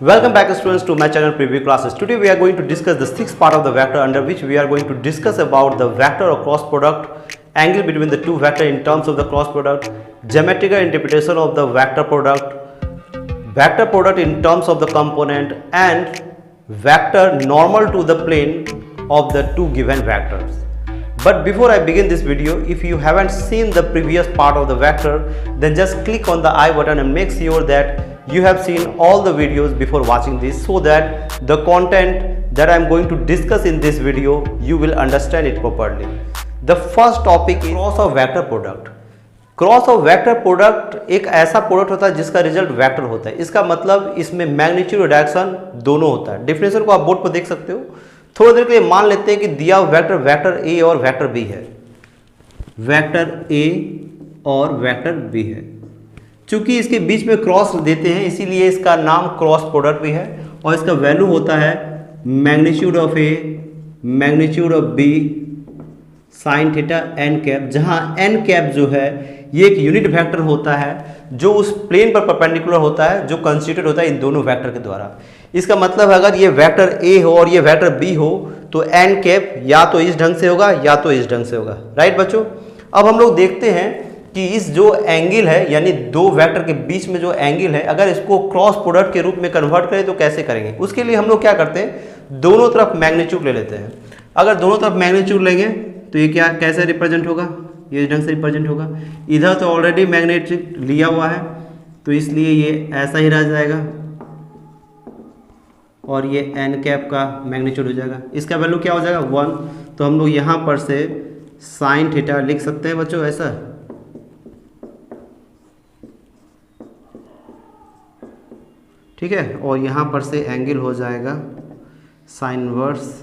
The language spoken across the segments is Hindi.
Welcome back students to my channel preview classes. Today we are going to discuss the sixth part of the vector, under which we are going to discuss about the vector or cross product, angle between the two vector in terms of the cross product, geometrical interpretation of the vector product in terms of the component, and vector normal to the plane of the two given vectors. But before I begin this video, if you haven't seen the previous part of the vector, then just click on the I button and make sure that you have seen all the videos before watching this, so that the content that I am going to discuss in this video you will understand it properly. The first topic is cross of vector product. Cross of vector product एक ऐसा प्रोडक्ट होता है जिसका रिजल्ट वेक्टर होता है। इसका मतलब इसमें मैग्नीट्यूड और डायरेक्शन दोनों होता है। डेफिनेशन को आप बोर्ड पर देख सकते हो। थोड़ी देर के लिए मान लेते हैं कि दिया वेक्टर वेक्टर ए और वेक्टर बी है, वेक्टर ए और वेक्टर बी है। चूंकि इसके बीच में क्रॉस देते हैं इसीलिए इसका नाम क्रॉस प्रोडक्ट भी है, और इसका वैल्यू होता है magnitude of A magnitude of B sine theta N cap, जहां एन कैप जो है ये एक यूनिट वेक्टर होता है जो उस प्लेन पर परपेंडिकुलर होता है, जो कंस्टिट्यूट होता है इन दोनों वेक्टर के द्वारा। इसका मतलब है अगर ये वेक्टर ए हो और ये वेक्टर बी हो तो एन कैप या तो इस ढंग से होगा या तो इस ढंग से होगा। राइट बच्चों, अब हम लोग देखते हैं कि इस जो एंगल है यानी दो वेक्टर के बीच में जो एंगल है, अगर इसको क्रॉस प्रोडक्ट के रूप में कन्वर्ट करें तो कैसे करेंगे। उसके लिए हम लोग क्या करते हैं, दोनों तरफ मैग्नीट्यूड ले लेते हैं। अगर दोनों तरफ मैग्नीट्यूड लेंगे तो ये क्या कैसे रिप्रेजेंट होगा, ये इस ढंग से रिप्रेजेंट होगा। इधर तो ऑलरेडी मैग्नेटिक लिया हुआ है तो इसलिए ये ऐसा ही रह जाएगा, और ये एन कैप का मैग्नीट्यूड हो जाएगा। इसका वैल्यू क्या हो जाएगा 1। तो हम लोग यहाँ पर से साइन थीटा लिख सकते हैं बच्चों ऐसा, ठीक है। और यहाँ पर से एंगल हो जाएगा साइन इनवर्स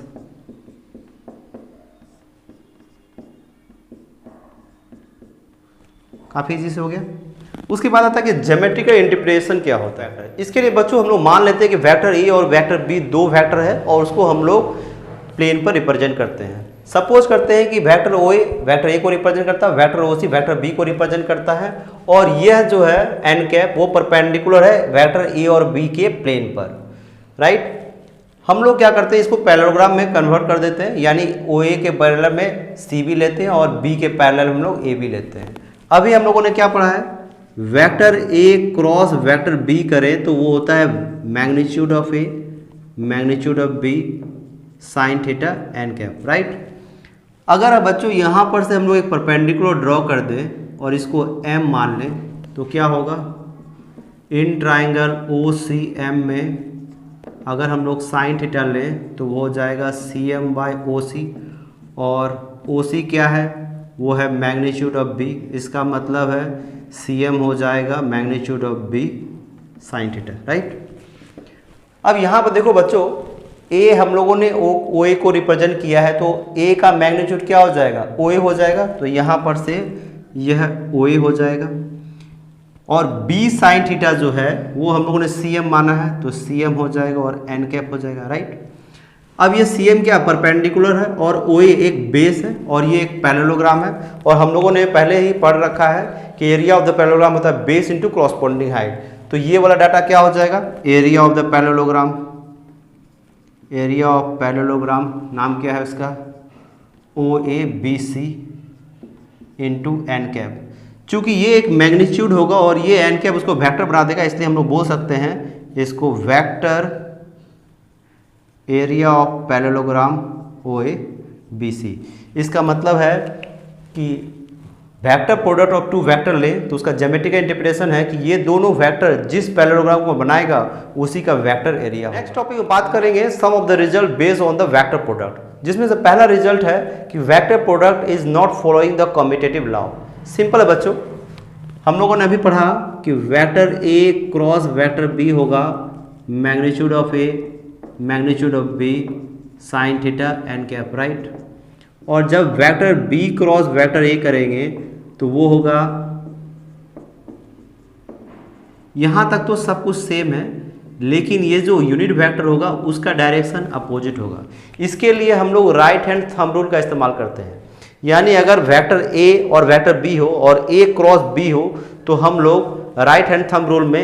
काफ़ी इजी से हो गया। उसके बाद आता है कि ज्योमेट्रिकल इंटरप्रिटेशन क्या होता है। इसके लिए बच्चों हम लोग मान लेते हैं कि वेक्टर ए और वेक्टर बी दो वेक्टर है और उसको हम लोग प्लेन पर रिप्रेजेंट करते हैं। सपोज करते हैं कि वेक्टर ओ वेक्टर ए को रिप्रेजेंट करता है, vector O C vector B को रिप्रेजेंट करता है, और यह जो है एन कैप वो परपेंडिकुलर है वेक्टर ए और बी के प्लेन पर। राइट, हम लोग क्या करते हैं, इसको पैरेललोग्राम में कन्वर्ट कर देते हैं, यानी ओ ए के पैरेलल में सी बी लेते हैं और बी के पैरेलल हम लोग ए बी लेते हैं। अभी हम लोगों ने क्या पढ़ा है, vector A cross vector B करें तो वो होता है magnitude of A magnitude of B sine theta N cap. Right, अगर अब बच्चों यहाँ पर से हम लोग एक परपेंडिकुलर ड्रॉ कर दें और इसको एम मान लें तो क्या होगा, in triangle O C M में अगर हम लोग साइन थीटा लें तो वो हो जाएगा सी एम बाई ओ सी, और ओ सी क्या है, वो है मैग्नीट्यूड ऑफ बी। इसका मतलब है सी एम हो जाएगा magnitude of B sine theta. Right, अब यहाँ पर देखो बच्चों, ए हम लोगों ने ओ ए को रिप्रेजेंट किया है तो ए का मैग्नीट्यूड क्या हो जाएगा, ओ ए हो जाएगा। तो यहाँ पर से यह ओ ए हो जाएगा, और बी साइन थीटा जो है वो हम लोगों ने सी एम माना है तो सी एम हो जाएगा और एन कैप हो जाएगा। राइट, अब ये सी एम क्या परपेंडिकुलर है और ओ ए एक बेस है और ये एक पैरेललोग्राम है, और हम लोगों ने पहले ही पढ़ रखा है कि एरिया ऑफ द पैरेललोग्राम होता है बेस इंटू क्रॉसपोंडिंग हाइट। तो ये वाला डाटा क्या हो जाएगा, area of the parallelogram, area of parallelogram नाम क्या है उसका, O A B C into N cap. चूँकि ये एक मैग्नीट्यूड होगा और ये एन कैप उसको वेक्टर बना देगा, इसलिए हम लोग बोल सकते हैं इसको vector area of parallelogram O A B C. इसका मतलब है कि vector product of two vector ले तो उसका ज्योमेट्रिकल इंटरप्रिटेशन है कि ये दोनों वेक्टर जिस पैरेललोग्राम को बनाएगा उसी का वेक्टर एरिया। नेक्स्ट टॉपिक में बात करेंगे some of the result based on the vector product, जिसमें से पहला रिजल्ट है कि vector product is not following the commutative law. Simple है बच्चों, हम लोगों ने अभी पढ़ा कि vector A cross vector B होगा magnitude of A magnitude of B sine theta N cap. Right, और जब vector B cross vector A करेंगे तो वो होगा, यहाँ तक तो सब कुछ सेम है, लेकिन ये जो यूनिट वेक्टर होगा उसका डायरेक्शन अपोजिट होगा। इसके लिए हम लोग राइट हैंड थंब रूल का इस्तेमाल करते हैं, यानी अगर वेक्टर ए और वेक्टर बी हो और ए क्रॉस बी हो तो हम लोग राइट हैंड थंब रूल में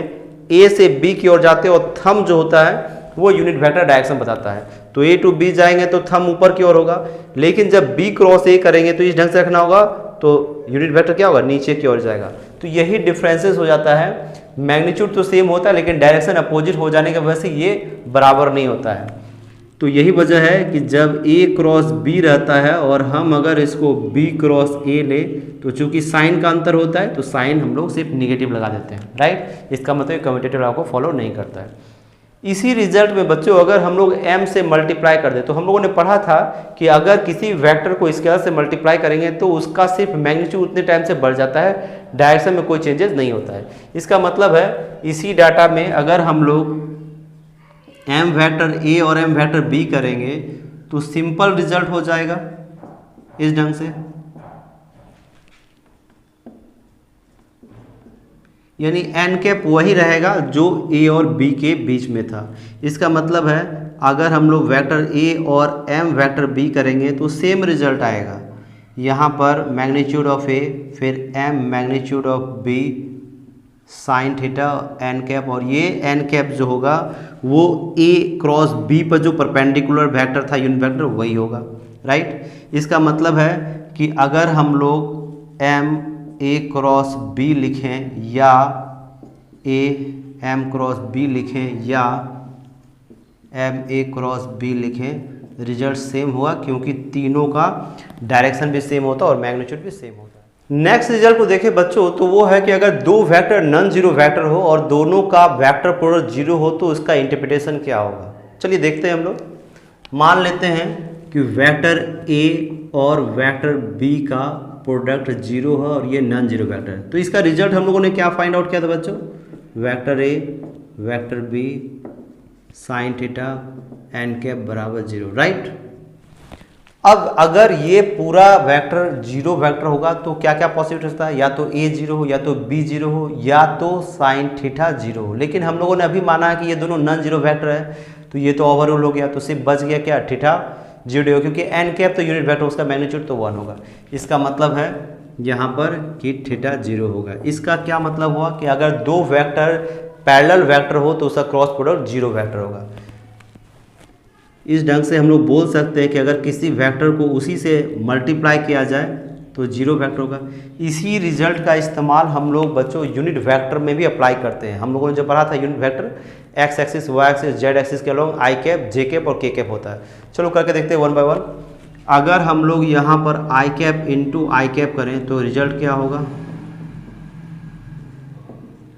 ए से बी की ओर जाते हैं और थंब जो होता है वो यूनिट वेक्टर डायरेक्शन बताता है। तो ए टू बी जाएंगे तो थंब ऊपर की ओर होगा, लेकिन जब बी क्रॉस ए करेंगे तो इस ढंग से रखना होगा, तो यूनिट वेक्टर क्या होगा, नीचे की ओर जाएगा। तो यही डिफरेंसेस हो जाता है। मैग्नीट्यूड तो सेम होता है लेकिन डायरेक्शन अपोजिट हो जाने की वजह से ये बराबर नहीं होता है। तो यही वजह है कि जब ए क्रॉस बी रहता है और हम अगर इसको बी क्रॉस ए ले तो चूंकि साइन का अंतर होता है तो साइन हम लोग सिर्फ निगेटिव लगा देते हैं, राइट। इसका मतलब कम्यूटेटिव लॉ को फॉलो नहीं करता है। इसी रिजल्ट में बच्चों अगर हम लोग m से मल्टीप्लाई कर दे, तो हम लोगों ने पढ़ा था कि अगर किसी वेक्टर को स्केलर से मल्टीप्लाई करेंगे तो उसका सिर्फ मैग्नीट्यूड उतने टाइम से बढ़ जाता है, डायरेक्शन में कोई चेंजेस नहीं होता है। इसका मतलब है इसी डाटा में अगर हम लोग m वेक्टर a और m वेक्टर b करेंगे तो सिंपल रिजल्ट हो जाएगा इस ढंग से, यानी n कैप वही रहेगा जो a और b के बीच में था। इसका मतलब है अगर हम लोग वेक्टर a और m वेक्टर b करेंगे तो सेम रिजल्ट आएगा। यहाँ पर मैग्नीट्यूड ऑफ a फिर m magnitude of b sine theta n cap, और ये n कैप जो होगा वो a क्रॉस b पर जो परपेंडिकुलर वेक्टर था यूनिट वेक्टर वही होगा, राइट। इसका मतलब है कि अगर हम लोग m a क्रॉस b लिखें या a m क्रॉस b लिखें या m a क्रॉस b लिखें, रिजल्ट सेम हुआ क्योंकि तीनों का डायरेक्शन भी सेम होता है और मैग्नीट्यूड भी सेम होता है। नेक्स्ट रिजल्ट को देखें बच्चों तो वो है कि अगर दो वेक्टर नॉन जीरो वेक्टर हो और दोनों का वेक्टर प्रोडक्ट जीरो हो तो उसका इंटरप्रिटेशन क्या होगा। चलिए देखते हैं हम लोग। मान लेते हैं कि वेक्टर a और वेक्टर b का प्रोडक्ट जीरो है और ये नॉन जीरो वेक्टर है, तो इसका रिजल्ट हम लोगों ने क्या फाइंड आउट किया था बच्चों, vector a vector b sine theta n cap बराबर जीरो, राइट। अब अगर ये पूरा वेक्टर जीरो वेक्टर होगा तो क्या क्या पॉसिबिलिटी होता है, या तो a जीरो हो या तो b जीरो हो या तो साइन थीटा जीरो हो। लेकिन हम लोगों ने अभी माना है कि ये दोनों नॉन जीरो वेक्टर है तो ये तो ओवरऑल हो गया, तो सिर्फ बच गया क्या, थीटा जीरो, क्योंकि n कैप तो यूनिट वेक्टर उसका मैग्नीट्यूड तो 1 होगा। इसका मतलब है यहाँ पर कि थीटा जीरो होगा। इसका क्या मतलब हुआ कि अगर दो वेक्टर पैरेलल वेक्टर हो तो उसका क्रॉस प्रोडक्ट जीरो वेक्टर होगा। इस ढंग से हम लोग बोल सकते हैं कि अगर किसी वेक्टर को उसी से मल्टीप्लाई किया जाए तो जीरो वेक्टर होगा। इसी रिजल्ट का इस्तेमाल हम लोग बच्चों यूनिट वेक्टर में भी अप्लाई करते हैं। हम लोगों ने जो पढ़ा था unit vector X axis Y axis Z axis के along I cap J cap और के कैप होता है। चलो करके देखते हैं वन बाय वन। अगर हम लोग यहाँ पर आई कैप इंटू आई कैप करें तो रिजल्ट क्या होगा,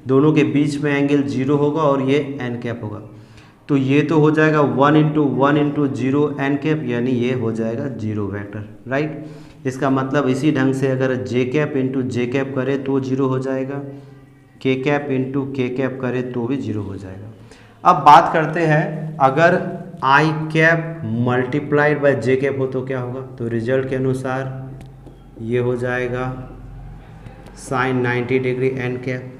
दोनों के बीच में एंगल जीरो होगा और ये एन कैप होगा, तो ये तो हो जाएगा 1 into 1 into zero N cap, यानी ये हो जाएगा जीरो वेक्टर, राइट। इसका मतलब इसी ढंग से अगर जे कैप इंटू जे कैप करे तो जीरो हो जाएगा, के कैप इंटू के कैप करे तो भी जीरो हो जाएगा। अब बात करते हैं अगर I cap multiplied by J cap हो तो क्या होगा, तो रिजल्ट के अनुसार ये हो जाएगा साइन 90 डिग्री एन कैप,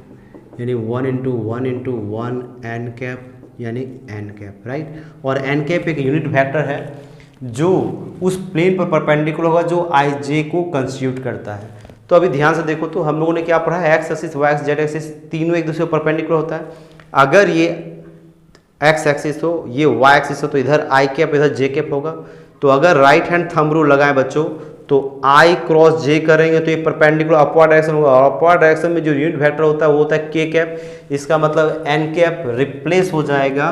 यानी 1 इंटू 1 इंटू 1 एन कैप यानी एन कैप, राइट। और एन कैप एक यूनिट वेक्टर है जो उस प्लेन पर परपेंडिकुलर होगा जो आई जे को कंस्टिट्यूट करता है। तो अभी ध्यान से देखो तो हम लोगों ने क्या पढ़ा है, X axis Y axis Z axis तीनों एक दूसरे पर परपेंडिकुलर होता है। अगर ये एक्स एक्सिस हो ये वाई एक्सिस हो तो इधर आई कैप इधर जे कैप होगा। तो अगर राइट हैंड थंब रूल लगाएं बच्चों तो आई क्रॉस जे करेंगे तो ये परपेंडिकुलर अपवर्ड डायरेक्शन होगा, और अपवर्ड डायरेक्शन में जो यूनिट वेक्टर होता है वो होता है के कैप। इसका मतलब एन कैप रिप्लेस हो जाएगा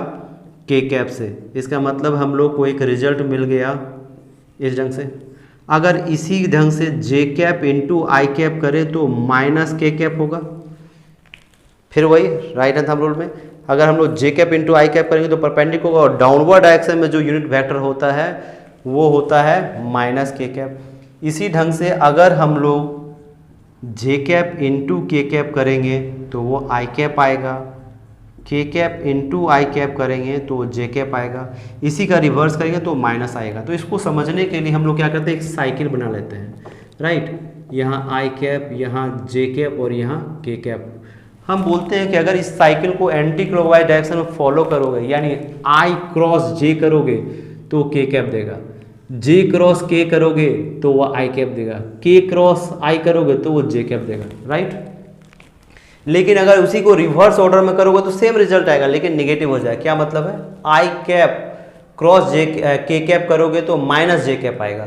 के कैप से। इसका मतलब हम लोग को एक रिजल्ट मिल गया इस ढंग से। अगर इसी ढंग से जे कैप इंटू आई कैप करें तो माइनस के कैप होगा। फिर वही राइट हैंड थंब रूल में अगर हम लोग जे कैप इंटू आई कैप करेंगे तो परपेंडिकुलर होगा, और डाउनवर्ड डायरेक्शन में जो यूनिट वेक्टर होता है वो होता है माइनस के कैप। इसी ढंग से अगर हम लोग जे कैप इंटू के कैप करेंगे तो वो आई कैप आएगा, के कैप इंटू आई कैप करेंगे तो जे कैप आएगा, इसी का रिवर्स करेंगे तो माइनस आएगा। तो इसको समझने के लिए हम लोग क्या करते हैं, एक साइकिल बना लेते हैं, राइट। यहाँ आई कैप, यहाँ जे कैप और यहाँ के कैप। हम बोलते हैं कि अगर इस साइकिल को एंटी क्लॉकवाइज डायरेक्शन में फॉलो करोगे, यानी आई क्रॉस जे करोगे तो के कैप देगा, जे क्रॉस के करोगे तो वो आई कैप देगा, के क्रॉस आई करोगे तो वो जे कैप देगा, राइट। लेकिन अगर उसी को रिवर्स ऑर्डर में करोगे तो सेम रिजल्ट आएगा लेकिन निगेटिव हो जाएगा। क्या मतलब है, आई कैप क्रॉस जे के कैप करोगे तो माइनस जे कैप आएगा,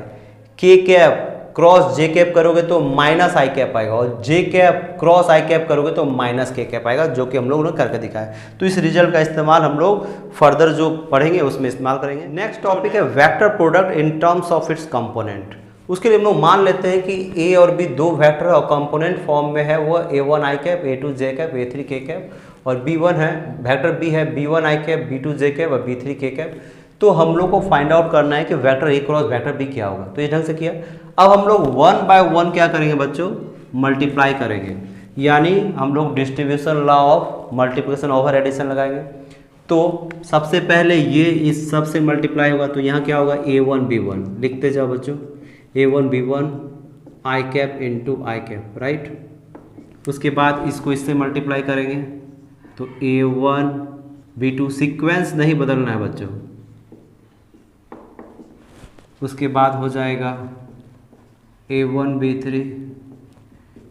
के कैप क्रॉस जे कैप करोगे तो माइनस आई कैप आएगा, और जे कैप क्रॉस आई कैप करोगे तो माइनस के कैप आएगा, जो कि हम लोगों ने करके दिखाया। तो इस रिजल्ट का इस्तेमाल हम लोग फर्दर जो पढ़ेंगे उसमें इस्तेमाल करेंगे। नेक्स्ट टॉपिक है vector product in terms of its component. उसके लिए हम लोग मान लेते हैं कि ए और बी दो वेक्टर और कंपोनेंट फॉर्म में है, वो A1 आई कैप, A2 जे कैप, A3 के कैप, और B1 है वेक्टर बी है B1 आई कैप, B2 जे कैप और B3 के कैप। तो हम लोग को फाइंड आउट करना है कि vector A cross vector B क्या होगा। तो इस ढंग से किया। अब हम लोग 1 बाय 1 क्या करेंगे बच्चों, मल्टीप्लाई करेंगे, यानी हम लोग distribution law of multiplication over addition लगाएंगे। तो सबसे पहले ये इस सब से मल्टीप्लाई होगा, तो यहाँ क्या होगा A1 B1, लिखते जाओ बच्चों, A1 B1 आई कैप इंटू आई कैप, राइट। उसके बाद इसको इससे मल्टीप्लाई करेंगे तो A1 B2, सीक्वेंस नहीं बदलना है बच्चों। उसके बाद हो जाएगा A1 B3,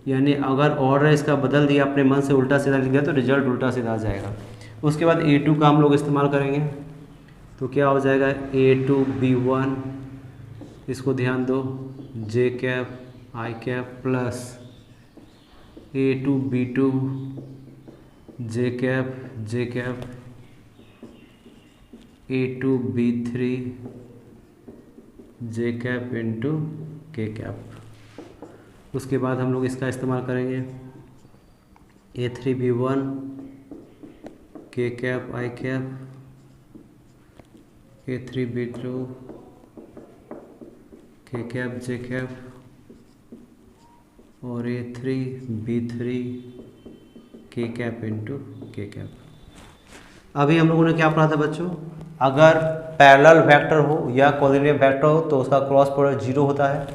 यानी अगर ऑर्डर इसका बदल दिया अपने मन से उल्टा सीधा लिख दिया तो रिजल्ट उल्टा सीधा आ जाएगा। उसके बाद A2 का हम लोग इस्तेमाल करेंगे, तो क्या हो जाएगा A2 B1, इसको ध्यान दो, जे कैप आई कैप प्लस A2 B2 जे कैप A2 B3 जे कैप इंटू के कैप। उसके बाद हम लोग इसका इस्तेमाल करेंगे A3 B1 के कैप आई कैप, A3 B2 के कैप जे कैप, और A3 B3 के कैप इंटू के कैप। अभी हम लोगों ने क्या पढ़ा था बच्चों, अगर पैरेलल वेक्टर हो या कोऑर्डिनेट वेक्टर हो तो उसका क्रॉस प्रोडक्ट 0 होता है,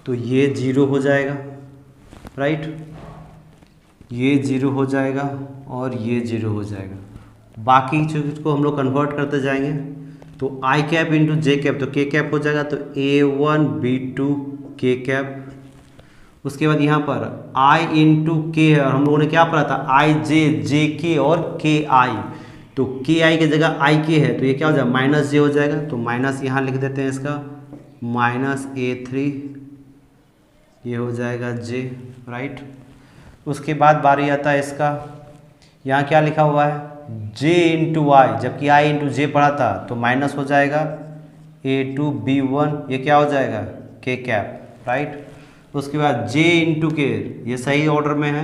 तो ये 0 हो जाएगा, राइट, ये 0 हो जाएगा और ये 0 हो जाएगा। बाकी चीज़ को हम लोग कन्वर्ट करते जाएंगे, तो आई कैप इंटू जे कैप, तो के कैप हो जाएगा, तो A1 B2 के कैप। उसके बाद यहाँ पर I इंटू के है, और हम लोगों ने क्या पढ़ा था आई जे के और के आई, तो के आई की जगह आई के है, तो ये क्या हो जाएगा माइनस जे हो जाएगा, तो माइनस यहाँ लिख देते हैं इसका, माइनस A3, ये हो जाएगा जे, राइट। उसके बाद बारी आता है इसका, यहाँ क्या लिखा हुआ है जे इंटू आई, जबकि आई इंटू जे पढ़ा था, तो माइनस हो जाएगा A2 B1, ये क्या हो जाएगा के कैप, राइट। उसके बाद जे इंटू के, ये सही ऑर्डर में है,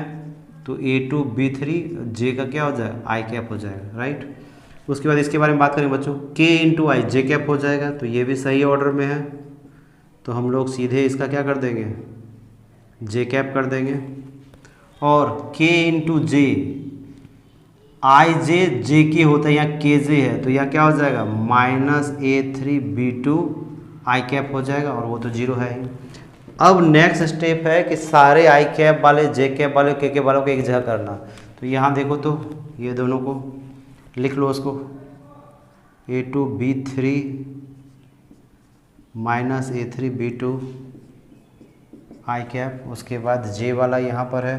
तो A2 B3 जे का क्या हो जाएगा आई कैप हो जाएगा, राइट। उसके बाद इसके बारे में बात करें बच्चों, K इंटू आई जे कैप हो जाएगा, तो ये भी सही ऑर्डर में है, तो हम लोग सीधे इसका क्या कर देंगे जे कैप कर देंगे। और K इंटू जे, आई जे के होता है, यहाँ के जे है, तो यहाँ क्या हो जाएगा माइनस A3 B2 आई कैप हो जाएगा, और वो तो 0 है ही। अब नेक्स्ट स्टेप है कि सारे आई कैप वाले जे कैप वाले के कैप वालों को एक जगह करना। तो यहाँ देखो, तो ये दोनों को लिख लो, उसको A2 B3 minus A3 B2 आई कैप। उसके बाद जे वाला यहाँ पर है,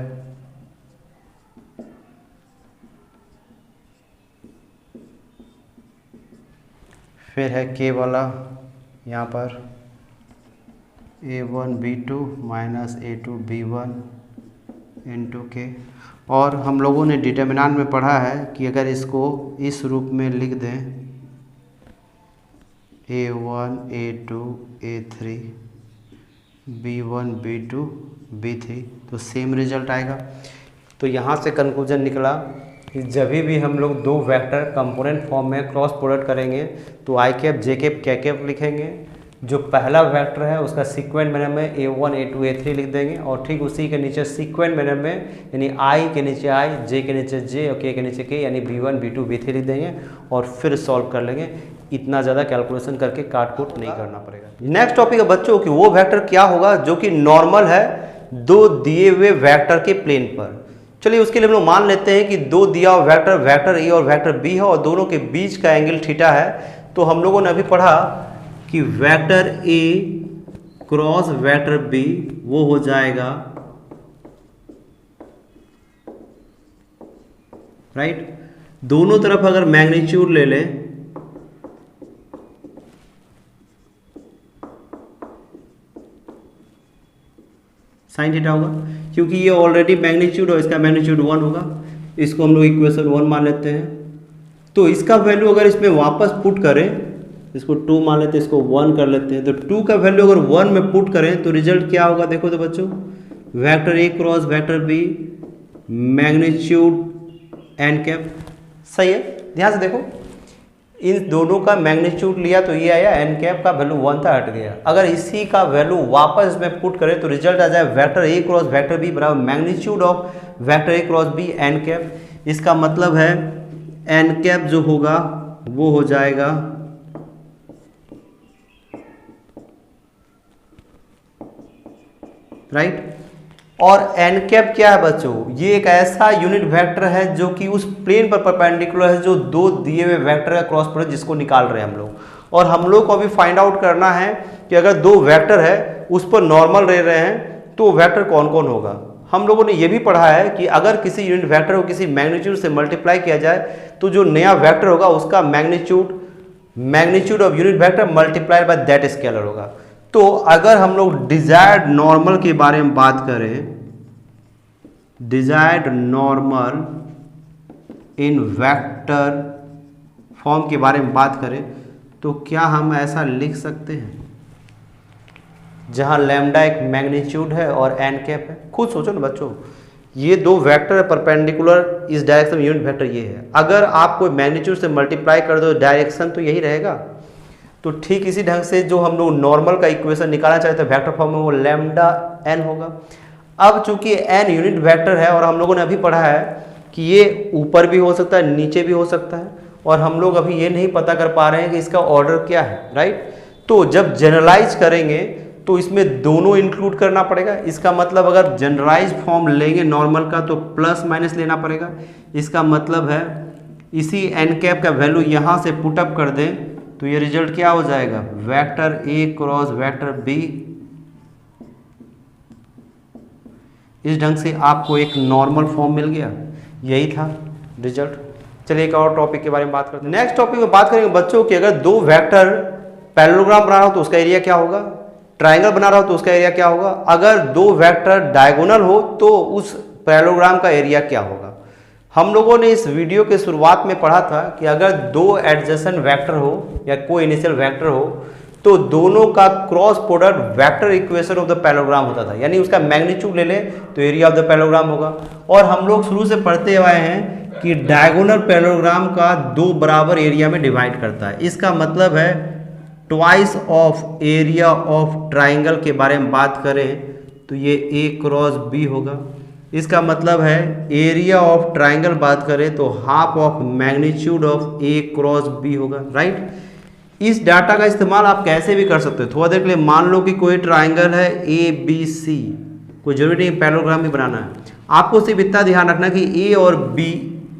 फिर है के वाला यहाँ पर A1 B2 minus A2 B1 into के। और हम लोगों ने डिटर्मिनेंट में पढ़ा है कि अगर इसको इस रूप में लिख दें A1 A2 A3 B1 B2 B3, तो सेम रिजल्ट आएगा। तो यहाँ से कंक्लूजन निकला कि जब भी हम लोग दो वेक्टर कंपोनेंट फॉर्म में क्रॉस प्रोडक्ट करेंगे तो आई कैप जे कैप के कैप लिखेंगे। जो पहला वेक्टर है उसका सीक्वेंट मैनर में A1 A2 A3 लिख देंगे, और ठीक उसी के नीचे सीक्वेंट मैनर में यानी आई के नीचे आई, जे के नीचे जे और के नीचे के, यानी B1 B2 B3 लिख देंगे और फिर सॉल्व कर लेंगे। इतना ज़्यादा कैलकुलेशन करके काट कूट नहीं करना पड़ेगा। नेक्स्ट टॉपिक है बच्चों कि वो वेक्टर क्या होगा जो कि नॉर्मल है दो दिए हुए वेक्टर के प्लेन पर। चलिए उसके लिए हम लोग मान लेते हैं कि दो दिया हुआ वेक्टर वेक्टर ए और वेक्टर बी है और दोनों के बीच का एंगल थीटा है। तो हम लोगों ने अभी पढ़ा कि vector A cross vector B वो हो जाएगा राइट। दोनों तरफ अगर मैग्नीट्यूड ले लें, साइन थीटा होगा, क्योंकि ये ऑलरेडी मैग्नीट्यूड और इसका मैग्नीट्यूड 1 होगा। इसको हम लोग इक्वेशन 1 मान लेते हैं। तो इसका वैल्यू अगर इसमें वापस पुट करें, इसको 2 मान लेते हैं, इसको 1 कर लेते हैं, तो 2 का वैल्यू अगर 1 में पुट करें तो रिजल्ट क्या होगा देखो तो बच्चों, vector A cross vector B magnitude N cap. सही है, ध्यान से देखो, इन दोनों का मैग्नीट्यूड लिया तो ये आया, एन कैप का वैल्यू 1 था, हट गया। अगर इसी का वैल्यू वापस में पुट करें तो रिजल्ट आ जाए vector A cross vector B बराबर magnitude of vector A cross B N cap. इसका मतलब है एन कैप जो होगा वो हो जाएगा राइट। और एन कैप क्या है बच्चों, ये एक ऐसा यूनिट वेक्टर है जो कि उस प्लेन पर परपेंडिकुलर है जो दो दिए हुए वेक्टर का क्रॉस प्रोडक्ट जिसको निकाल रहे हैं हम लोग। और हम लोग को अभी फाइंड आउट करना है कि अगर दो वेक्टर है उस पर नॉर्मल रह रहे हैं तो वेक्टर कौन कौन होगा। हम लोगों ने ये भी पढ़ा है कि अगर किसी यूनिट वेक्टर को किसी मैग्नीट्यूड से मल्टीप्लाई किया जाए तो जो नया वेक्टर होगा उसका magnitude of unit vector multiplied by that scalar होगा। तो अगर हम लोग डिजायर्ड नॉर्मल के बारे में बात करें, डिजायर्ड नॉर्मल इन वेक्टर फॉर्म के बारे में बात करें तो क्या हम ऐसा लिख सकते हैं जहां लैम्डा एक मैग्नीट्यूड है और एन कैप है। खुद सोचो ना बच्चों, ये दो वेक्टर है परपेंडिकुलर, इस डायरेक्शन में यूनिट वेक्टर ये है। अगर आप कोई मैग्नीट्यूड से मल्टीप्लाई कर दो डायरेक्शन तो यही रहेगा। तो ठीक इसी ढंग से जो हम लोग नॉर्मल का इक्वेशन निकालना चाहते हैं वेक्टर फॉर्म में, वो लैम्डा एन होगा। अब चूंकि एन यूनिट वेक्टर है और हम लोगों ने अभी पढ़ा है कि ये ऊपर भी हो सकता है नीचे भी हो सकता है, और हम लोग अभी ये नहीं पता कर पा रहे हैं कि इसका ऑर्डर क्या है, राइट। तो जब जनरलाइज करेंगे तो इसमें दोनों इंक्लूड करना पड़ेगा। इसका मतलब अगर जनरलाइज फॉर्म लेंगे नॉर्मल का तो प्लस माइनस लेना पड़ेगा। इसका मतलब है इसी एन कैप का वैल्यू यहाँ से पुटअप कर दें तो ये रिजल्ट क्या हो जाएगा, vector A cross vector B. इस ढंग से आपको एक नॉर्मल फॉर्म मिल गया, यही था रिजल्ट। चलिए एक और टॉपिक के बारे में बात करते हैं। नेक्स्ट टॉपिक में बात करेंगे बच्चों कि अगर दो वेक्टर पैरेललोग्राम बना रहा हो तो उसका एरिया क्या होगा, ट्राइंगल बना रहा हो तो उसका एरिया क्या होगा, अगर दो वेक्टर डायगोनल हो तो उस पैरेललोग्राम का एरिया क्या होगा। हम लोगों ने इस वीडियो के शुरुआत में पढ़ा था कि अगर दो एडजेसेंट वेक्टर हो या कोई इनिशियल वेक्टर हो तो दोनों का cross product vector equation of the parallelogram होता था, यानी उसका मैग्नीट्यूड ले ले तो एरिया ऑफ द पैरेललोग्राम होगा। और हम लोग शुरू से पढ़ते आए हैं कि डायगोनल पैरेललोग्राम का दो बराबर एरिया में डिवाइड करता है। इसका मतलब है twice of area of triangle के बारे में बात करें तो ये ए क्रॉस बी होगा। इसका मतलब है एरिया ऑफ ट्राइंगल बात करें तो half of magnitude of A cross B होगा, राइट। इस डाटा का इस्तेमाल आप कैसे भी कर सकते हो। थोड़ा देर के लिए मान लो कि कोई ट्राइंगल है ए बी सी, कोई जरूरी नहीं पैरेललोग्राम भी बनाना है, आपको सिर्फ इतना ध्यान रखना कि ए और बी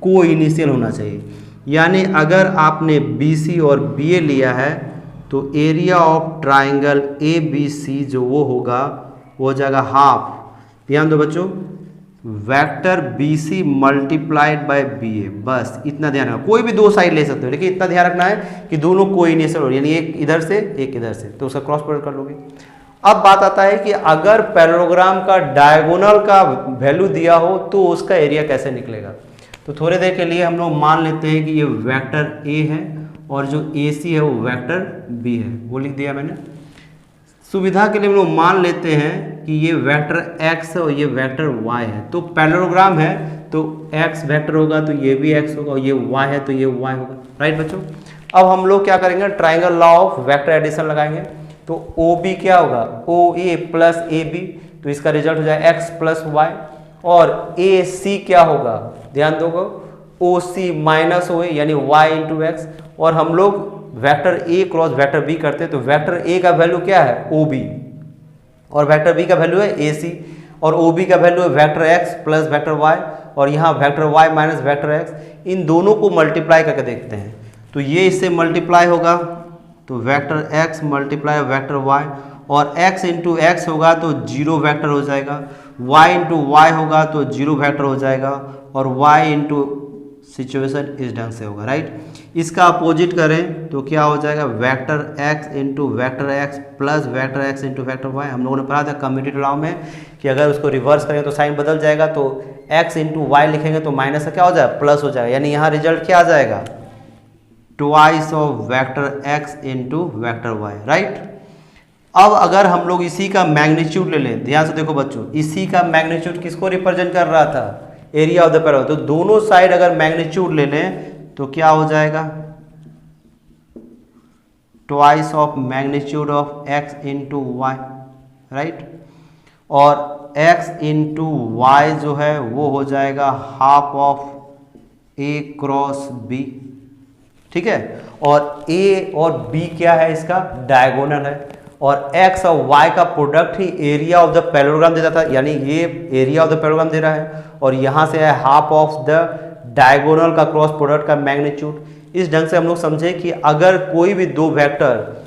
को इनिशियल होना चाहिए। यानी अगर आपने बी सी और बी ए लिया है तो area of triangle A B C जो वो होगा वो हो जाएगा हाफ, ध्यान दो बच्चों, vector B C multiplied by B A. बस इतना ध्यान रखना, कोई भी दो साइड ले सकते हो लेकिन इतना ध्यान रखना है कि दोनों कोइनिशियल हो, यानी एक इधर से एक इधर से, तो उसका क्रॉस प्रोडक्ट कर लोगे। अब बात आता है कि अगर पैरेललोग्राम का डायगोनल का वैल्यू दिया हो तो उसका एरिया कैसे निकलेगा। तो थोड़ी देर के लिए हम लोग मान लेते हैं कि ये वेक्टर ए है और जो ए सी है वो वेक्टर बी है, वो लिख दिया मैंने। सुविधा के लिए हम लोग मान लेते हैं कि ये वेक्टर x है और ये वेक्टर y है। तो पैरेललोग्राम है तो x वेक्टर होगा तो ये भी x होगा, और ये y है तो ये y होगा, राइट बच्चों। अब हम लोग क्या करेंगे, triangle law of vector addition लगाएंगे। तो OB क्या होगा, OA प्लस AB, तो इसका रिजल्ट हो जाए x प्लस y। और AC क्या होगा, ध्यान दोगे, OC माइनस OA यानी y इंटू x। और हम लोग vector A cross vector B करते हैं तो वेक्टर ए का वैल्यू क्या है OB और वेक्टर बी का वैल्यू है AC, और OB का वैल्यू है vector x plus vector y, और यहाँ vector y minus vector x। इन दोनों को मल्टीप्लाई करके देखते हैं तो ये इससे मल्टीप्लाई होगा तो vector x multiply vector y, और x इंटू एक्स होगा तो जीरो वेक्टर हो जाएगा, y इंटू वाई होगा तो जीरो वेक्टर हो जाएगा, और y इंटू सिचुएशन इस ढंग से होगा, राइट। इसका अपोजिट करें तो क्या हो जाएगा, vector x into vector X plus vector X into vector Y. हम लोगों ने पढ़ा था कम्यूटेटिव लॉ में कि अगर उसको रिवर्स करें तो साइन बदल जाएगा, तो x इंटू वाई लिखेंगे तो माइनस का क्या हो जाएगा, प्लस हो जाएगा, यानी यहाँ रिजल्ट क्या आ जाएगा, twice of vector x into vector Y, right. अब अगर हम लोग इसी का मैग्नीट्यूड ले लें, ध्यान से देखो बच्चों, इसी का मैग्नीट्यूड किसको रिप्रेजेंट कर रहा था, एरिया ऑफ द पैराबोला। तो दोनों साइड अगर मैग्नीट्यूड ले लें तो क्या हो जाएगा, twice of magnitude of x into Y, right. और x इंटू वाई जो है वो हो जाएगा half of a cross b, ठीक है। और a और b क्या है, इसका डायगोनल है, और x और y का product he area of the parallelogram देता था, यानी ये एरिया ऑफ द पैरेललोग्राम दे रहा है, और यहाँ से है हाफ ऑफ द डायगोनल का क्रॉस प्रोडक्ट का मैग्नीट्यूड। इस ढंग से हम लोग समझे कि अगर कोई भी दो वेक्टर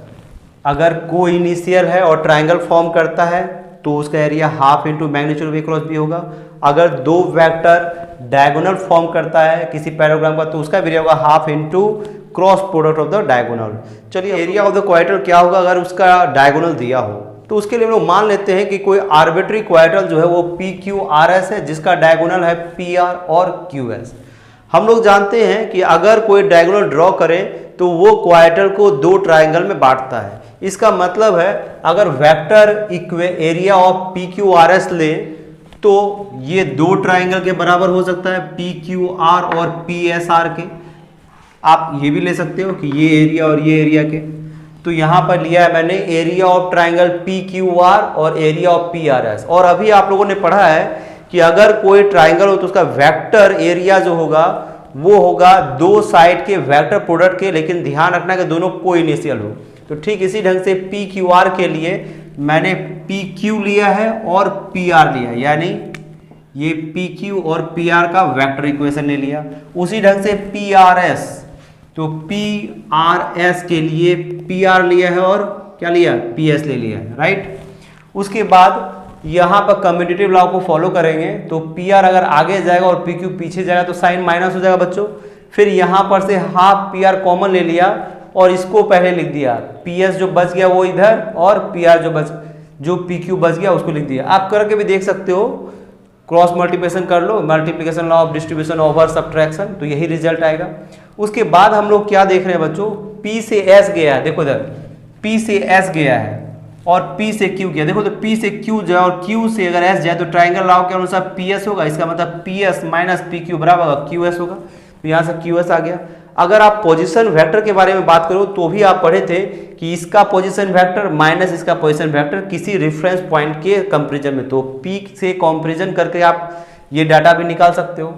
अगर को इनिशियल है और ट्राइंगल फॉर्म करता है तो उसका area half into magnitude of A cross B होगा। अगर दो वेक्टर डायगोनल फॉर्म करता है किसी पैराग्राम का तो उसका एरिया होगा half into cross product of the diagonal. चलिए एरिया ऑफ द क्वाड्रेंट क्या होगा अगर उसका डायगोनल दिया हो, तो उसके लिए हम लोग मान लेते हैं कि कोई आर्बिट्री क्वाड्रेंट जो है वो पी क्यू आर एस है, जिसका डायगोनल है पी आर और क्यू एस। हम लोग जानते हैं कि अगर कोई डायगोनल ड्रॉ करें तो वो क्वाड्रेंट को दो ट्राइंगल में बांटता है। इसका मतलब है अगर vector area of P Q R S ले तो ये दो ट्राइंगल के बराबर हो सकता है, पी क्यू आर और पी एस आर के। आप ये भी ले सकते हो कि ये एरिया और ये एरिया के। तो यहां पर लिया है मैंने area of triangle P Q R और area of P R S. और अभी आप लोगों ने पढ़ा है कि अगर कोई ट्राइंगल हो तो उसका वेक्टर एरिया जो होगा वो होगा दो साइड के वेक्टर प्रोडक्ट के, लेकिन ध्यान रखना कि दोनों को इनिशियल हो। तो ठीक इसी ढंग से पी क्यू आर के लिए मैंने पी क्यू लिया है और पी आर लिया है, यानी ये पी क्यू और पी आर का वेक्टर इक्वेशन ले लिया। उसी ढंग से पी आर एस, तो पी आर एस के लिए पी आर लिया है और क्या लिया, पी एस ले लिया है, राइट। उसके बाद यहाँ पर कम्यूटेटिव लॉ को फॉलो करेंगे तो पी आर अगर आगे जाएगा और पी क्यू पीछे जाएगा तो साइन माइनस हो जाएगा बच्चों। फिर यहाँ पर से हाफ पी आर कॉमन ले लिया और इसको पहले लिख दिया, पी एस जो बच गया वो इधर और पी आर जो पी क्यू बच गया उसको लिख दिया। आप करके भी देख सकते हो, क्रॉस मल्टीप्लिकेशन कर लो, multiplication law of distribution over subtraction, तो यही रिजल्ट आएगा। उसके बाद हम लोग क्या देख रहे हैं बच्चों, P से S गया है, देखो इधर P से S गया है और P से Q गया। देखो तो P से Q जाए और Q से अगर S जाए तो ट्राइंगल लॉ के अनुसार PS होगा, इसका मतलब PS माइनस PQ बराबर होगा QS होगा। तो यहाँ से QS आ गया। अगर आप पोजीशन वेक्टर के बारे में बात करो तो भी आप पढ़े थे कि इसका पोजीशन वेक्टर माइनस इसका पोजीशन वेक्टर किसी रेफरेंस पॉइंट के कंपैरिजन में, तो P से कंपैरिजन करके आप ये डाटा भी निकाल सकते हो।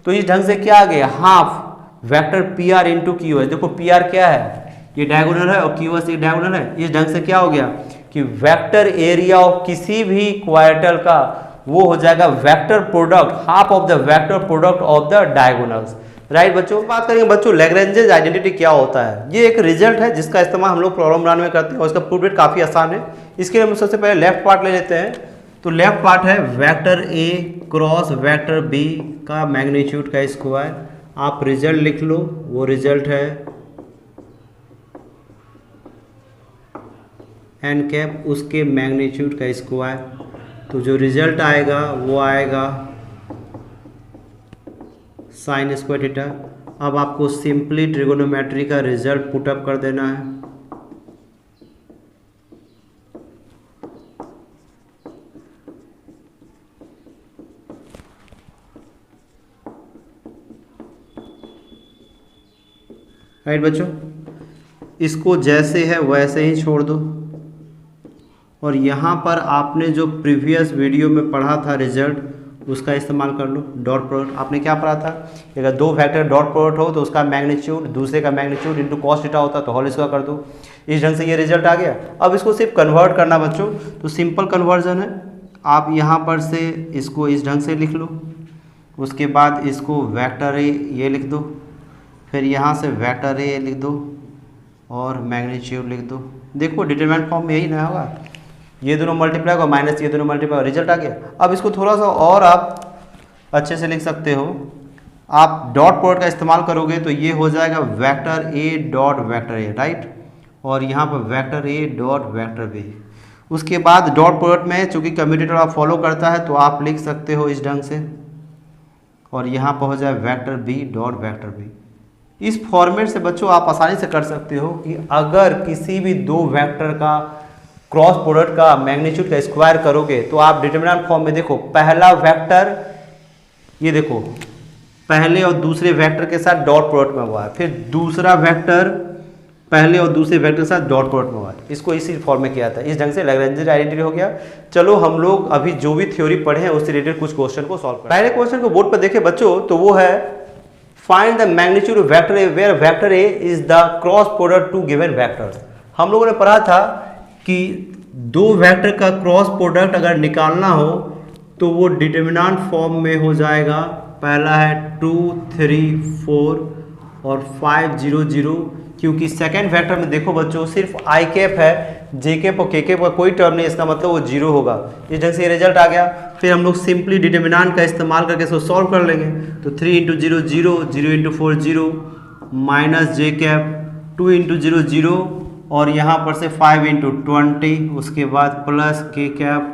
तो इस ढंग से क्या आ गया, half vector P R into Q S. देखो पी आर क्या है, ये डायगोनल है और क्यू एस ये डायगोनल है। इस ढंग से क्या हो गया कि वेक्टर एरिया ऑफ किसी भी क्वाड्रेंट का वो हो जाएगा vector product, half of the vector product of the diagonals, right बच्चों। बात करेंगे बच्चों लैग्रेंजेस आइडेंटिटी क्या होता है। ये एक रिजल्ट है जिसका इस्तेमाल हम लोग प्रॉब्लम बनाने में करते हैं और इसका प्रूफ रेट काफी आसान है। इसके लिए हम सबसे पहले लेफ्ट पार्ट ले लेते हैं। तो लेफ्ट पार्ट है vector A cross vector B का मैग्नीट्यूड का स्क्वायर। आप रिजल्ट लिख लो, वो रिजल्ट है एन कैप उसके मैग्नीट्यूड का स्क्वायर। तो जो रिजल्ट आएगा वो आएगा साइन स्क्वायर थीटा। अब आपको सिंपली ट्रिगोनोमेट्री का रिजल्ट पुटअप कर देना है। राइट बच्चों, इसको जैसे है वैसे ही छोड़ दो और यहाँ पर आपने जो प्रीवियस वीडियो में पढ़ा था रिजल्ट उसका इस्तेमाल कर लो। डॉट प्रोडक्ट आपने क्या पढ़ा था, अगर दो वेक्टर डॉट प्रोडक्ट हो तो उसका मैग्नीट्यूड दूसरे का मैग्नीट्यूड इंटू कॉस थीटा होता तो होल स्क्वायर कर दो। इस ढंग से ये रिजल्ट आ गया। अब इसको सिर्फ कन्वर्ट करना बच्चों, तो सिंपल कन्वर्जन है। आप यहाँ पर से इसको इस ढंग से लिख लो, उसके बाद इसको वेक्टर ए ये लिख दो, फिर यहाँ से वेक्टर ए लिख दो और मैग्नीट्यूड लिख दो। देखो डिटरमिनेंट फॉर्म में यही ना होगा, ये दोनों मल्टीप्लाई होगा माइनस ये दोनों मल्टीप्लाई, रिजल्ट आ गया। अब इसको थोड़ा सा और आप अच्छे से लिख सकते हो। आप डॉट प्रोडक्ट का इस्तेमाल करोगे तो ये हो जाएगा vector A dot vector A, right, और यहाँ पर vector A dot vector B. उसके बाद डॉट प्रोडक्ट में चूंकि कम्यूटेटर आप फॉलो करता है तो आप लिख सकते हो इस ढंग से, और यहाँ पर हो जाए vector B dot vector B. इस फॉर्मेट से बच्चों आप आसानी से कर सकते हो कि अगर किसी भी दो वेक्टर का क्रॉस प्रोडक्ट का मैग्नीट्यूड का स्क्वायर करोगे तो आप डिटरमिनेंट फॉर्म में देखो, पहला वेक्टर ये देखो पहले और दूसरे वेक्टर के साथ डॉट प्रोडक्ट में हुआ है, फिर दूसरा वेक्टर पहले और दूसरे वेक्टर के साथ डॉट प्रोडक्ट में हुआ है। इसको इसी फॉर्म में किया था, इस ढंग से लैग्रेंज आइडेंटिटी हो गया। चलो हम लोग अभी जो भी थ्योरी पढ़े हैं उससे रिलेटेड कुछ क्वेश्चन को सॉल्व करें। पहले क्वेश्चन को बोर्ड पर देखें बच्चों, तो वो है find the magnitude of vector A where vector A is the cross product two given vectors. हम लोगों ने पढ़ा था कि दो वेक्टर का क्रॉस प्रोडक्ट अगर निकालना हो तो वो डिटरमिनेंट फॉर्म में हो जाएगा। पहला है 2 3 4 और 5 0 0, क्योंकि सेकेंड वेक्टर में देखो बच्चों सिर्फ आई कैप है, जे कैप और के कैप का कोई टर्म नहीं, इसका मतलब वो जीरो होगा। इस ढंग से रिजल्ट आ गया। फिर हम लोग सिंपली डिटरमिनेंट का इस्तेमाल करके इसको सॉल्व कर लेंगे। तो 3 × 0 0, 0 × 4 0, माइनस जे कैप 2 × 0 0, और यहाँ पर से 5 × 20, उसके बाद प्लस के कैप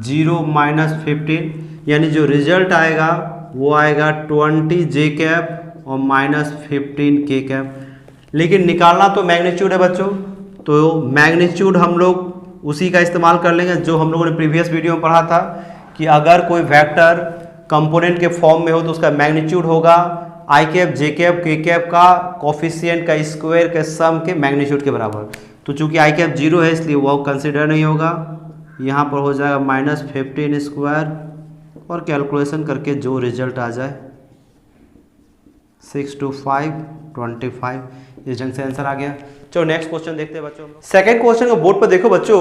0 - 15, यानी जो रिजल्ट आएगा वो आएगा 20 जे कैप और -15 के कैप। लेकिन निकालना तो मैग्नीट्यूड है बच्चों, तो मैग्नीट्यूड हम लोग उसी का इस्तेमाल कर लेंगे जो हम लोगों ने प्रीवियस वीडियो में पढ़ा था कि अगर कोई वेक्टर कंपोनेंट के फॉर्म में हो तो उसका मैग्नीट्यूड होगा आई कैप जे कैप के कैप का कोफिशिएंट का स्क्वायर के सम के मैग्नीट्यूड के बराबर। तो चूंकि आई कैप 0 है इसलिए वो कंसिडर नहीं होगा। यहाँ पर हो जाएगा -15 स्क्वायर, और कैलकुलेशन करके जो रिजल्ट आ जाए 6 2 5 25, इस ढंग से आंसर आ गया। चलो नेक्स्ट क्वेश्चन देखते हैं बच्चों। सेकंड क्वेश्चन को बोर्ड पर देखो बच्चों,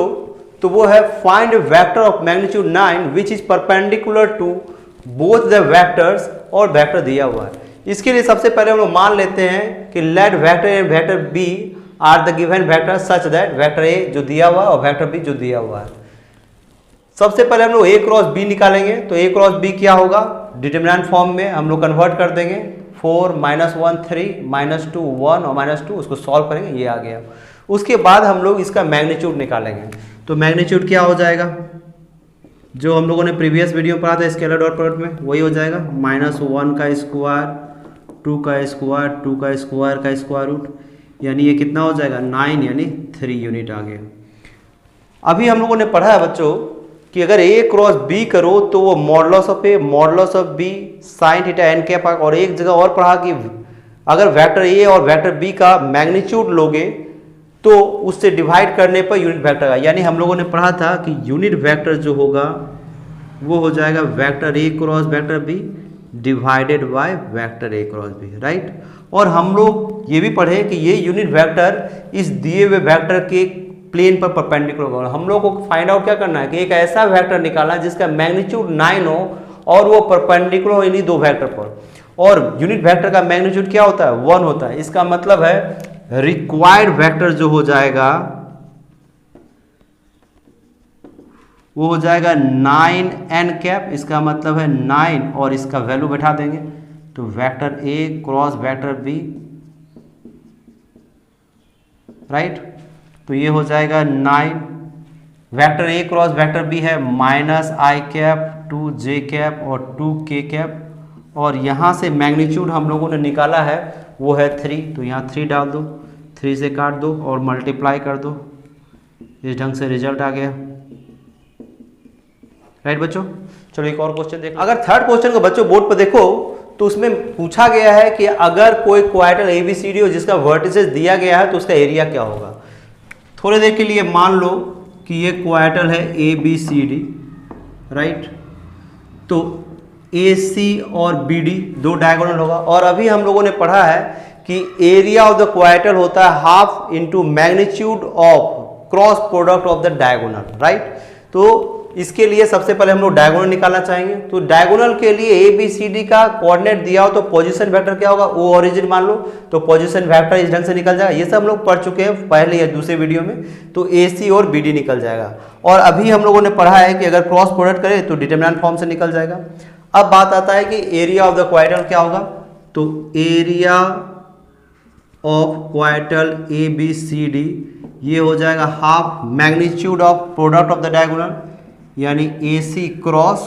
तो वो है find vector of magnitude 9 which is perpendicular to both the vectors, और वेक्टर दिया हुआ है। इसके लिए सबसे पहले हम लोग मान लेते हैं कि let vector and vector B are the given vector such that vector A जो दिया हुआ है और वेक्टर बी जो दिया हुआ है। सबसे पहले हम लोग ए क्रॉस बी निकालेंगे, तो ए क्रॉस बी क्या होगा, डिटरमिनेंट फॉर्म में हम लोग कन्वर्ट कर देंगे। 4 - 1 3 -2 1 और -2, उसको सॉल्व करेंगे, ये आ गया। उसके बाद हम लोग इसका मैग्नीट्यूड निकालेंगे। तो मैग्नीट्यूड क्या हो जाएगा, जो हम लोगों ने प्रीवियस वीडियो में पढ़ा था स्केलर डॉट प्रोडक्ट में, वही हो जाएगा -1 का स्क्वायर 2 का स्क्वायर 2 का स्क्वायर का स्क्वायर रूट, यानी ये कितना हो जाएगा 9, यानी 3 यूनिट आ गया। अभी हम लोगों ने पढ़ा है बच्चों कि अगर ए क्रॉस बी करो तो वो modulus of A modulus of B sine theta N cap, और एक जगह और पढ़ा कि अगर वेक्टर ए और वेक्टर बी का मैग्नीट्यूड लोगे तो उससे डिवाइड करने पर यूनिट वेक्टर का, यानी हम लोगों ने पढ़ा था कि यूनिट वेक्टर जो होगा वो हो जाएगा vector A cross vector B divided by vector A cross B, right. और हम लोग ये भी पढ़े कि ये यूनिट वेक्टर इस दिए हुए वेक्टर के प्लेन पर परपेंडिकुलर होगा। हम लोग को फाइंड आउट क्या करना है कि एक ऐसा वेक्टर निकालना जिसका मैग्नीट्यूड 9 हो और वो परपेंडिकुलर हो इन्हीं दो वेक्टर पर, और यूनिट वेक्टर का मैग्नीट्यूड क्या होता है 1 होता है। इसका मतलब है रिक्वायर्ड वेक्टर जो हो जाएगा वो हो जाएगा 9n कैप, इसका मतलब है 9, और इसका वैल्यू बैठा देंगे तो vector A cross vector B, right. तो ये हो जाएगा 9, vector A cross vector B है -i कैप 2 j कैप और 2 k कैप, और यहाँ से मैग्नीट्यूड हम लोगों ने निकाला है वो है 3, तो यहाँ 3 डाल दो, 3 से काट दो और मल्टीप्लाई कर दो, इस ढंग से रिजल्ट आ गया, राइट बच्चों। चलो एक और क्वेश्चन देखो। अगर थर्ड क्वेश्चन को बच्चों बोर्ड पर देखो तो उसमें पूछा गया है कि अगर कोई क्वाड्रेंट एबीसीडी हो जिसका वर्टिसेस दिया गया है तो उसका एरिया क्या होगा। थोड़ी देर के लिए मान लो कि ये क्वाड्रेंट है एबीसीडी, राइट। तो AC और BD दो डायगोनल होगा, और अभी हम लोगों ने पढ़ा है कि एरिया ऑफ द क्वाड्रेंट होता है half into magnitude of cross product of the diagonal, right. तो इसके लिए सबसे पहले हम लोग डायगोनल निकालना चाहेंगे। तो डायगोनल के लिए ABCD का कोऑर्डिनेट दिया हो तो पोजीशन वेक्टर क्या होगा, ओ ओरिजिन मान लो, तो पोजीशन वेक्टर इस ढंग से निकल जाएगा। ये सब हम लोग पढ़ चुके हैं पहले या दूसरे वीडियो में, तो AC और BD निकल जाएगा। और अभी हम लोगों ने पढ़ा है कि अगर क्रॉस प्रोडक्ट करें तो डिटरमिनेंट फॉर्म से निकल जाएगा। अब बात आता है कि एरिया ऑफ द क्वाड्रेंगल क्या होगा, तो area of quadrangle A B C D ये हो जाएगा half magnitude of product of the diagonal यानी A C cross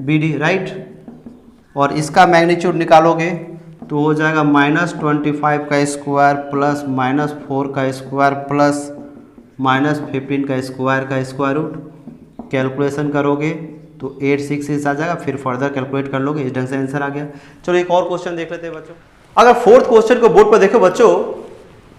B D, right. और इसका मैग्नीट्यूड निकालोगे तो हो जाएगा -25 का स्क्वायर प्लस -4 का स्क्वायर प्लस -15 का स्क्वायर रूट। कैलकुलेशन करोगे तो 866 आ जाएगा, फिर फर्दर कैलकुलेट कर लोगे, इस ढंग से आंसर आ गया। चलो एक और क्वेश्चन देख लेते हैं बच्चों। अगर फोर्थ क्वेश्चन को बोर्ड पर देखो बच्चों,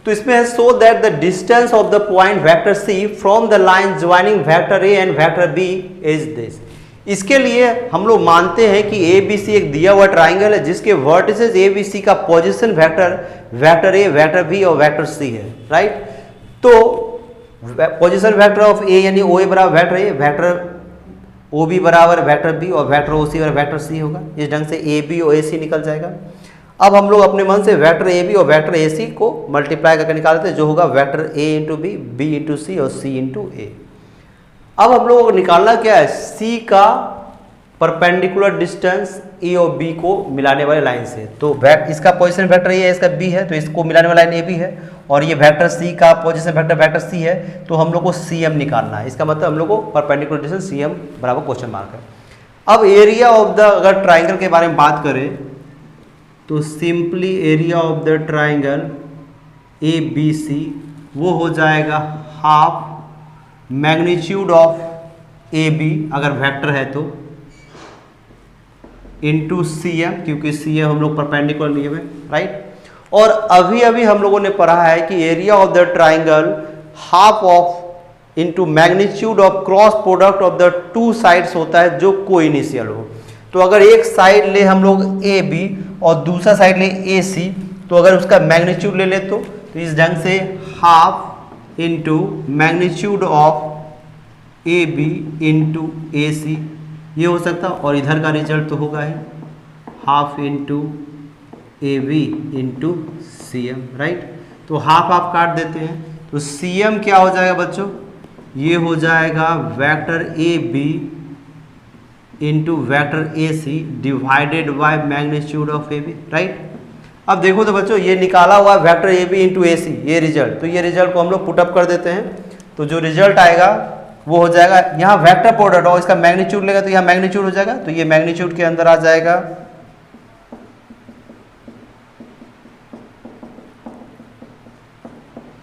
तो इसमें है so that the distance of the point vector C from the line joining vector A and vector B is this. इसके लिए हम लोग मानते हैं कि ए बी सी एक दिया हुआ ट्राइंगल है जिसके वर्टिसेस ए बी सी का position vector A, vector B और वेक्टर सी है, राइट। तो पोजीशन वेक्टर ऑफ ए यानी ओ ए बराबर vector A, vector O B बराबर वेक्टर बी और वेक्टर ओ सी बराबर वेक्टर सी होगा। इस ढंग से ए बी और ए सी निकल जाएगा। अब हम लोग अपने मन से वेक्टर ए बी और वेक्टर ए सी को मल्टीप्लाई करके निकालते हैं, जो होगा vector A into B, B into C और सी इंटू ए। अब हम लोगों को निकालना क्या है, सी का परपेंडिकुलर डिस्टेंस ए और बी को मिलाने वाले लाइन से। तो इसका पोजीशन वेक्टर ए है, इसका बी है, तो इसको मिलाने वाला लाइन ए बी है, और ये वेक्टर सी का पोजीशन वेक्टर सी है, तो हम लोग को सी एम निकालना है। इसका मतलब हम लोग को परपेंडिकुलर डिस्टेंस सी एम बराबर क्वेश्चन मार्क है। अब एरिया ऑफ द अगर ट्राइंगल के बारे में बात करें तो simply area of the triangle A B C वो हो जाएगा half magnitude of A B अगर वेक्टर है तो इंटू सी एम, क्योंकि सी एम हम लोग परपेंडिकुलर लिए हुए, राइट। और अभी अभी हम लोगों ने पढ़ा है कि area of the triangle half of into magnitude of cross product of the two sides होता है जो कोइनिशियल हो। तो अगर एक साइड ले हम लोग ए बी और दूसरा साइड ले ए सी, तो अगर उसका मैग्नीट्यूड ले तो इस ढंग से half into magnitude of A B into A C ये हो सकता, और इधर का रिजल्ट तो होगा ही half into A B into C M, right. तो हाफ आप काट देते हैं, तो सी एम क्या हो जाएगा बच्चों, ये हो जाएगा vector A B into vector A C divided by magnitude of A B, right. अब देखो तो बच्चों ये निकाला हुआ vector A B into A C ये रिजल्ट, तो ये रिजल्ट को हम लोग पुटअप कर देते हैं। तो जो रिजल्ट आएगा वो हो जाएगा, यहाँ वेक्टर प्रोडक्ट और इसका मैग्नीट्यूड लेगा तो यहाँ मैग्नीट्यूड हो जाएगा, तो ये मैग्नीट्यूड के अंदर आ जाएगा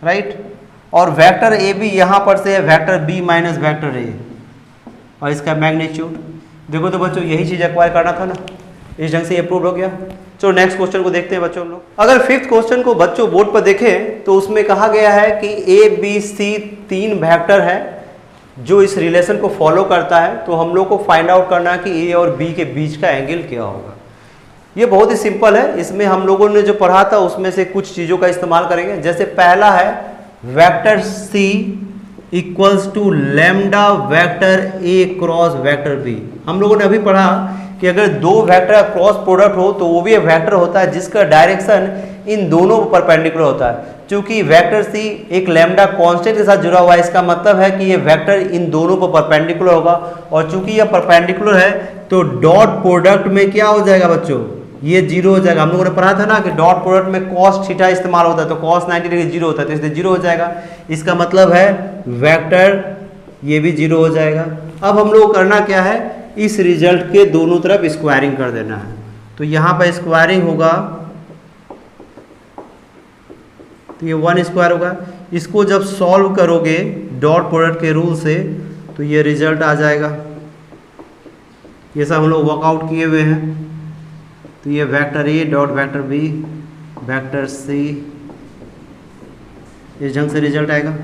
राइट। और वेक्टर ए बी यहाँ पर से है vector B minus vector A और इसका मैग्नीट्यूड। देखो तो बच्चों यही चीज एक्वायर करना था ना, इस ढंग से ये प्रूव हो गया। चलो नेक्स्ट क्वेश्चन को देखते हैं बच्चों लोग। अगर फिफ्थ क्वेश्चन को बच्चों बोर्ड पर देखें तो उसमें कहा गया है कि ए बी सी तीन वेक्टर है जो इस रिलेशन को फॉलो करता है, तो हम लोग को फाइंड आउट करना है कि ए और बी के बीच का एंगल क्या होगा। ये बहुत ही सिंपल है, इसमें हम लोगों ने जो पढ़ा था उसमें से कुछ चीज़ों का इस्तेमाल करेंगे। जैसे पहला है vector C equals to lambda vector A cross vector B. हम लोगों ने अभी पढ़ा कि अगर दो वेक्टर क्रॉस प्रोडक्ट हो तो वो भी एक वेक्टर होता है जिसका डायरेक्शन इन दोनों पर परपेंडिकुलर होता है। चूंकि वेक्टर सी एक लैम्डा कांस्टेंट के साथ जुड़ा हुआ है, इसका मतलब है कि ये वेक्टर इन दोनों पर परपेंडिकुलर होगा, और चूंकि ये परपेंडिकुलर है तो डॉट प्रोडक्ट में क्या हो जाएगा बच्चों, ये जीरो हो जाएगा। हम लोगों ने पढ़ा था ना कि डॉट प्रोडक्ट में cos थीटा इस्तेमाल होता है, तो cos 90 डिग्री जीरो होता है, तो इसलिए जीरो हो जाएगा। इसका मतलब है वेक्टर ये भी जीरो हो जाएगा। अब हम लोग करना क्या है, इस रिजल्ट के दोनों तरफ स्क्वायरिंग कर देना है। तो यहाँ पर स्क्वायरिंग होगा तो ये 1 स्क्वायर होगा। इसको जब सॉल्व करोगे डॉट प्रोडक्ट के रूल से तो ये रिजल्ट आ जाएगा। ये सब हम लोग वर्कआउट किए हुए हैं। तो ये vector A dot vector B vector C इस ढंग से रिजल्ट आएगा।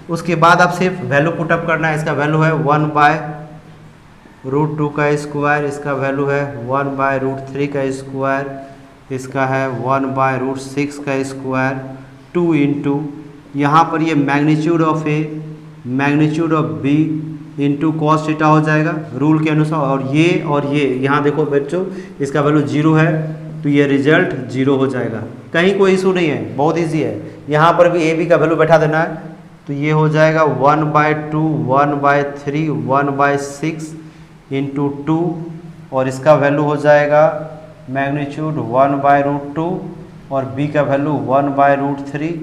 उसके बाद आप सिर्फ वैल्यू पुटअप करना है। इसका वैल्यू है 1/√2 का स्क्वायर, इसका वैल्यू है 1/√3 का स्क्वायर, इसका है 1/√6 का स्क्वायर, 2 इंटू यहाँ पर ये magnitude of A magnitude of B into cos theta हो जाएगा रूल के अनुसार। और ये यहाँ देखो बच्चों इसका वैल्यू 0 है तो ये रिजल्ट 0 हो जाएगा। कहीं कोई इशू नहीं है, बहुत इजी है। यहाँ पर भी ए बी का वैल्यू बैठा देना है, तो ये हो जाएगा 1/2 1/3 1/6 इंटू 2 और इसका वैल्यू हो जाएगा मैग्नीट्यूड 1/√2 और b का value 1/√3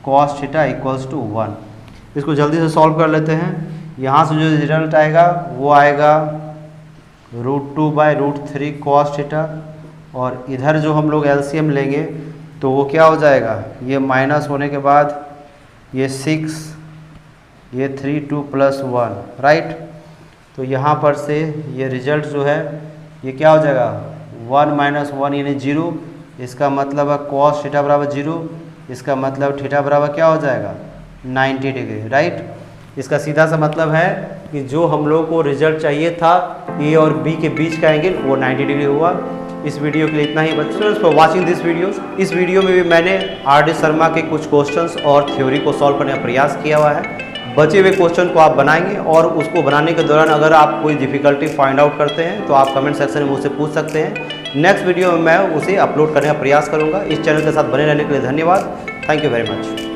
cos theta equals to 1। इसको जल्दी से सॉल्व कर लेते हैं। यहाँ से जो रिजल्ट आएगा वो आएगा √2/√3 cos थीटा, और इधर जो हम लोग एलसीएम लेंगे तो वो क्या हो जाएगा, ये माइनस होने के बाद ये 6, ये 3 2 + 1, राइट। तो यहाँ पर से ये रिजल्ट जो है ये क्या हो जाएगा 1 - 1 यानी 0। इसका मतलब है cos थीटा बराबर 0, इसका मतलब थीटा बराबर क्या हो जाएगा 90 डिग्री, राइट। इसका सीधा सा मतलब है कि जो हम लोग को रिजल्ट चाहिए था ए और बी के बीच का एंगल वो 90 डिग्री हुआ। इस वीडियो के लिए इतना ही बच्चों, फॉर वाचिंग दिस वीडियोस। इस वीडियो में भी मैंने आर.डी. शर्मा के कुछ क्वेश्चंस और थ्योरी को सॉल्व करने का प्रयास किया हुआ है। बचे हुए क्वेश्चन को आप बनाएंगे और उसको बनाने के दौरान अगर आप कोई डिफ़िकल्टी फाइंड आउट करते हैं तो आप कमेंट सेक्शन में मुझसे पूछ सकते हैं। नेक्स्ट वीडियो में मैं उसे अपलोड करने का प्रयास करूँगा। इस चैनल के साथ बने रहने के लिए धन्यवाद। Thank you very much.